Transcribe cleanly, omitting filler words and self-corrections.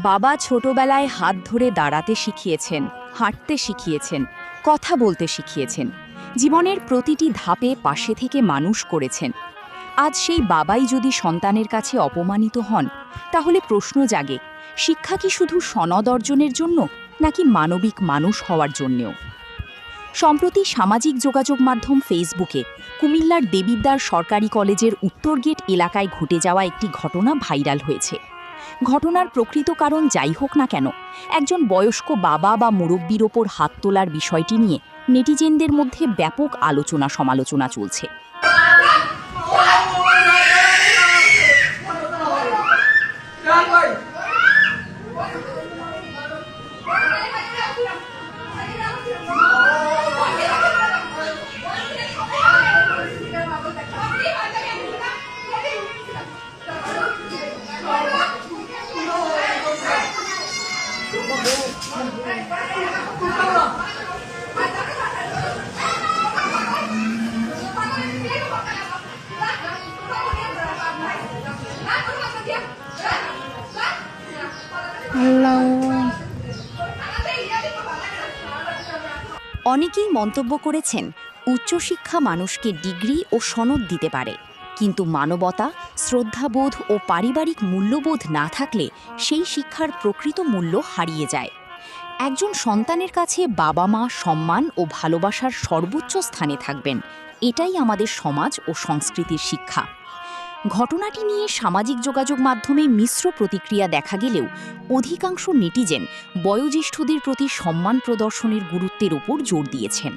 বাবা ছোটবেলায় হাত ধরে দাঁড়াতে শিখিয়েছেন, হাঁটতে শিখিয়েছেন, কথা বলতে শিখিয়েছেন, জীবনের প্রতিটি ধাপে পাশে থেকে মানুষ করেছেন। আজ সেই বাবাই যদি সন্তানের কাছে অপমানিত হন, তাহলে প্রশ্ন জাগে, শিক্ষা কি শুধু সনদ অর্জনের জন্য নাকি মানবিক মানুষ হওয়ার জন্যেও? সম্প্রতি সামাজিক যোগাযোগ মাধ্যম ফেসবুকে কুমিল্লার দেবিদ্বার সরকারি কলেজের উত্তর গেট এলাকায় ঘটে যাওয়া একটি ঘটনা ভাইরাল হয়েছে। ঘটনার প্রকৃত কারণ যাই হোক না কেন, একজন বয়স্ক বাবা বা মুরব্বির ওপর হাত তোলার বিষয়টি নিয়ে নেটিজেনদের মধ্যে ব্যাপক আলোচনা সমালোচনা চলছে। অনেকেই মন্তব্য করেছেন, উচ্চশিক্ষা মানুষকে ডিগ্রি ও সনদ দিতে পারে, কিন্তু মানবতা, শ্রদ্ধাবোধ ও পারিবারিক মূল্যবোধ না থাকলে সেই শিক্ষার প্রকৃত মূল্য হারিয়ে যায়। একজন সন্তানের কাছে বাবা মা সম্মান ও ভালোবাসার সর্বোচ্চ স্থানে থাকবেন, এটাই আমাদের সমাজ ও সংস্কৃতির শিক্ষা। ঘটনাটি নিয়ে সামাজিক যোগাযোগ মাধ্যমে মিশ্র প্রতিক্রিয়া দেখা গেলেও অধিকাংশ নেটিজেন বয়োজ্যেষ্ঠদের প্রতি সম্মান প্রদর্শনের গুরুত্বের উপর জোর দিয়েছেন।